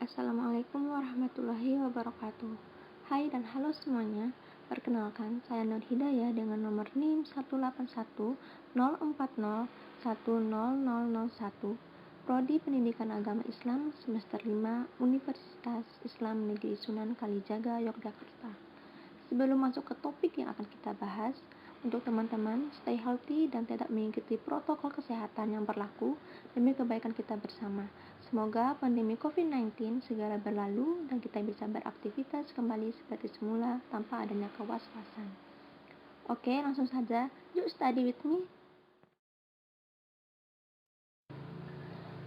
Assalamualaikum warahmatullahi wabarakatuh. Hai dan halo semuanya. Perkenalkan, saya Nur Hidayah dengan nomor NIM 18104010001, Prodi Pendidikan Agama Islam semester 5 Universitas Islam Negeri Sunan Kalijaga, Yogyakarta. Sebelum masuk ke topik yang akan kita bahas, untuk teman-teman stay healthy dan tidak mengikuti protokol kesehatan yang berlaku demi kebaikan kita bersama. Semoga pandemi COVID-19 segera berlalu dan kita bisa beraktivitas kembali seperti semula tanpa adanya kewaspasan. Oke, langsung saja. Yuk study with me.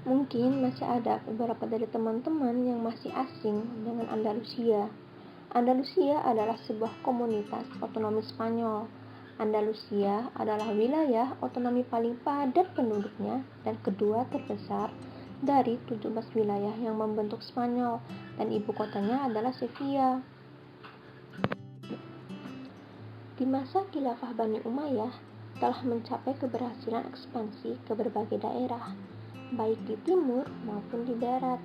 Mungkin masih ada beberapa dari teman-teman yang masih asing dengan Andalusia. Andalusia adalah sebuah komunitas otonomi Spanyol. Andalusia adalah wilayah otonomi paling padat penduduknya dan kedua terbesar dari 17 wilayah yang membentuk Spanyol, dan ibu kotanya adalah Sevilla. Di masa khilafah Bani Umayyah telah mencapai keberhasilan ekspansi ke berbagai daerah, baik di timur maupun di barat,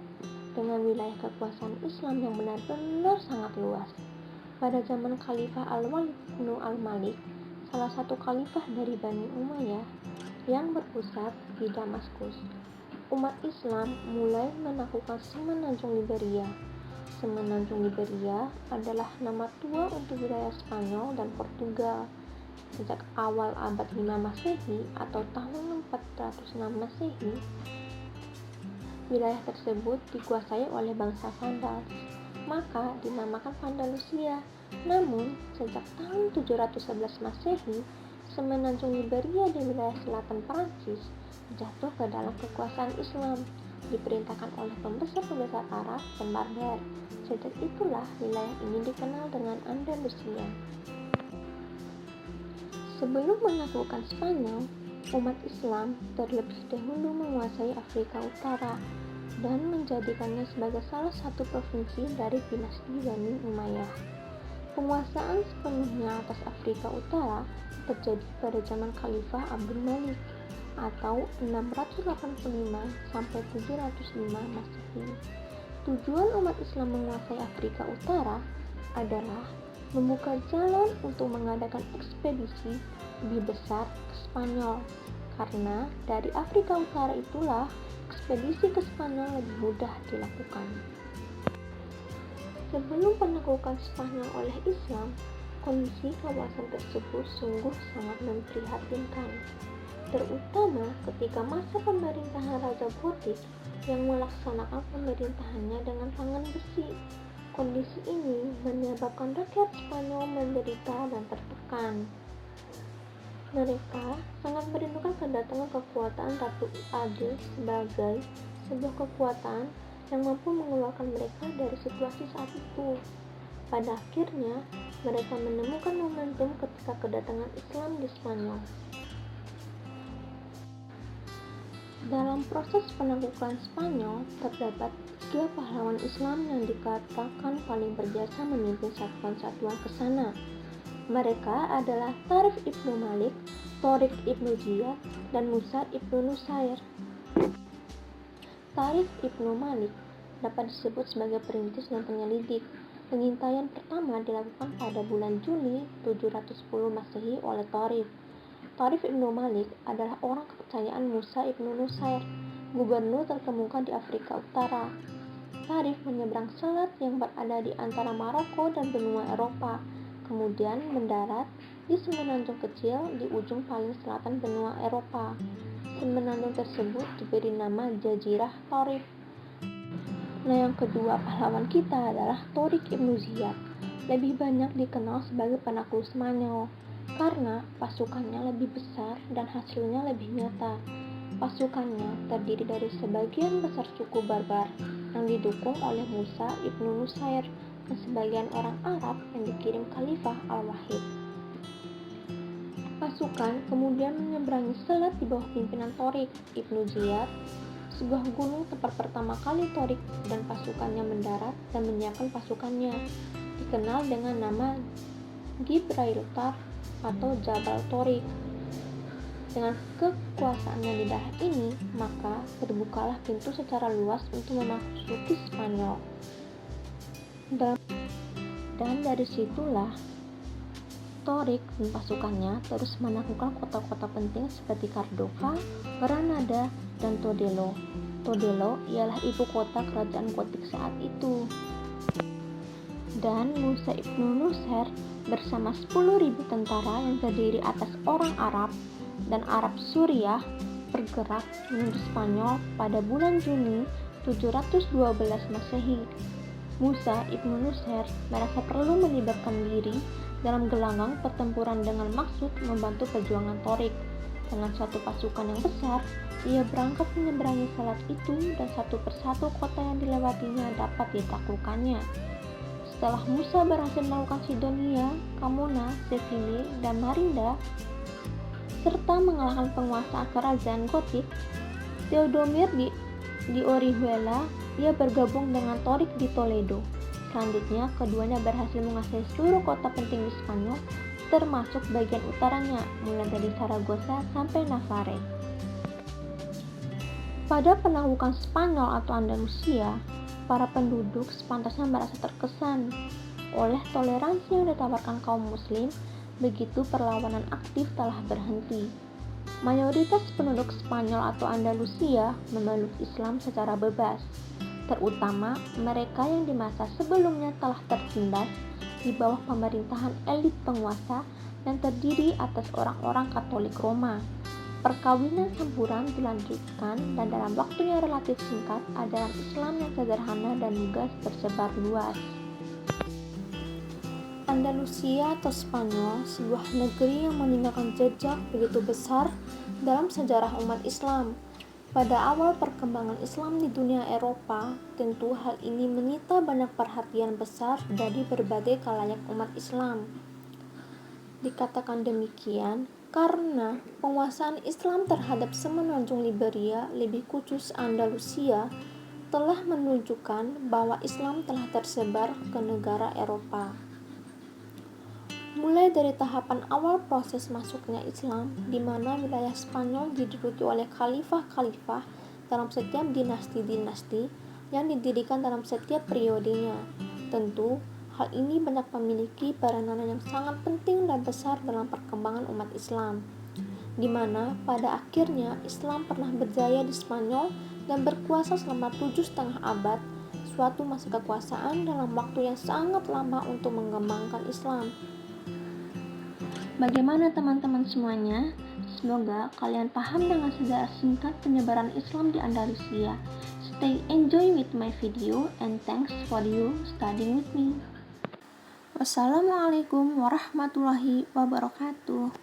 dengan wilayah kekuasaan Islam yang benar-benar sangat luas. Pada zaman Khalifah Al-Walid bin Al-Malik, salah satu khalifah dari Bani Umayyah yang berpusat di Damaskus, umat Islam mulai menaklukkan Semenanjung Liberia. Semenanjung Liberia adalah nama tua untuk wilayah Spanyol dan Portugal. Sejak awal abad 5 Masehi atau tahun 406 Masehi, wilayah tersebut dikuasai oleh bangsa Vandal, maka dinamakan Andalusia. Namun, sejak tahun 711 Masehi, Semenanjung Liberia di wilayah selatan Prancis jatuh ke dalam kekuasaan Islam, diperintahkan oleh pembesar-pembesar Arab dan Barbar. Sejak itulah wilayah ini dikenal dengan Andalusia. Sebelum menaklukkan Spanyol, umat Islam terlebih dahulu menguasai Afrika Utara dan menjadikannya sebagai salah satu provinsi dari dinasti Bani Umayyah. Penguasaan sepenuhnya atas Afrika Utara terjadi pada zaman Khalifah Abdul Malik atau 685 sampai 705 Masehi. Tujuan umat Islam menguasai Afrika Utara adalah membuka jalan untuk mengadakan ekspedisi lebih besar ke Spanyol, karena dari Afrika Utara itulah ekspedisi ke Spanyol lebih mudah dilakukan. Sebelum penaklukan Spanyol oleh Islam, kondisi kawasan tersebut sungguh sangat memprihatinkan, terutama ketika masa pemerintahan Raja Botik yang melaksanakan pemerintahannya dengan tangan besi. Kondisi ini menyebabkan rakyat Spanyol menderita dan tertekan. Mereka sangat merindukan kedatangan kekuatan Ratu Adil sebagai sebuah kekuatan yang mampu mengeluarkan mereka dari situasi saat itu. Pada akhirnya, mereka menemukan momentum ketika kedatangan Islam di Spanyol. Dalam proses penaklukan Spanyol, terdapat 3 pahlawan Islam yang dikatakan paling berjasa memimpin satuan-satuan ke sana. Mereka adalah Tariq Ibnu Malik, Thariq Ibnu Ziyad, dan Musa Ibnu Nusair. Tariq Ibnu Malik dapat disebut sebagai perintis dan penyelidik. Pengintaian pertama dilakukan pada bulan Juli 710 Masehi oleh Tariq. Tariq Ibnu Malik adalah orang kepercayaan Musa Ibnu Nusair, gubernur terkemuka di Afrika Utara. Tariq menyeberang selat yang berada di antara Maroko dan benua Eropa, kemudian mendarat di semenanjung kecil di ujung paling selatan benua Eropa. Semenanjung tersebut diberi nama Jazirah Tariq. Nah, yang kedua pahlawan kita adalah Thariq Ibnu Ziyad. Lebih banyak dikenal sebagai penakluk Spanyol karena pasukannya lebih besar dan hasilnya lebih nyata. Pasukannya terdiri dari sebagian besar suku Barbar yang didukung oleh Musa Ibnu Nusair dan sebagian orang Arab yang dikirim Khalifah Al-Wahid. Pasukan kemudian menyeberangi selat di bawah pimpinan Thariq Ibnu Ziyad sebuah gunung tempat pertama kali Torik dan pasukannya mendarat dan menyiapkan pasukannya, dikenal dengan nama Gibraltar atau Jabal Torik. Dengan kekuasaannya di daerah ini, maka terbukalah pintu secara luas untuk memasuki Spanyol. Dan dari situlah Torik dan pasukannya terus menaklukkan kota-kota penting seperti Córdoba, Granada, dan Toledo. Toledo ialah ibu kota kerajaan Gotik saat itu. Dan Musa ibnu Nusayr bersama 10.000 tentara yang terdiri atas orang Arab dan Arab Suriah bergerak menuju Spanyol pada bulan Juni 712 Masehi. Musa ibnu Nusayr merasa perlu melibatkan diri dalam gelanggang pertempuran dengan maksud membantu perjuangan Torik. Dengan suatu pasukan yang besar, ia berangkat menyeberangi selat itu dan satu persatu kota yang dilewatinya dapat ditaklukkannya. Setelah Musa berhasil melakukan Sidonia, Camona, Seville, dan Marinda, serta mengalahkan penguasa kerajaan Gotik, Theodomir di Orihuela, ia bergabung dengan Torik di Toledo. Selanjutnya, keduanya berhasil menguasai seluruh kota penting di Spanyol, termasuk bagian utaranya, mulai dari Saragossa sampai Navarre. Pada penaklukan Spanyol atau Andalusia, para penduduk sepantasnya merasa terkesan oleh toleransi yang ditawarkan kaum muslim, begitu perlawanan aktif telah berhenti. Mayoritas penduduk Spanyol atau Andalusia memeluk Islam secara bebas, terutama mereka yang di masa sebelumnya telah tertindas di bawah pemerintahan elit penguasa yang terdiri atas orang-orang Katolik Roma. Perkawinan campuran dilanjutkan dan dalam waktu yang relatif singkat ajaran Islam yang sederhana dan juga tersebar luas. Andalusia atau Spanyol, sebuah negeri yang meninggalkan jejak begitu besar dalam sejarah umat Islam. Pada awal perkembangan Islam di dunia Eropa, tentu hal ini menyita banyak perhatian besar dari berbagai khalayak umat Islam. Dikatakan demikian karena penguasaan Islam terhadap semenanjung Liberia, lebih khusus Andalusia, telah menunjukkan bahwa Islam telah tersebar ke negara Eropa. Mulai dari tahapan awal proses masuknya Islam, di mana wilayah Spanyol diduduki oleh khalifah-khalifah dalam setiap dinasti-dinasti yang didirikan dalam setiap periodenya. Tentu, hal ini banyak memiliki peranan yang sangat penting dan besar dalam perkembangan umat Islam, di mana pada akhirnya Islam pernah berjaya di Spanyol dan berkuasa selama 7,5 abad, suatu masa kekuasaan dalam waktu yang sangat lama untuk mengembangkan Islam. Bagaimana teman-teman semuanya? Semoga kalian paham dengan sejarah singkat penyebaran Islam di Andalusia. Stay enjoy with my video and thanks for you studying with me. Wassalamualaikum warahmatullahi wabarakatuh.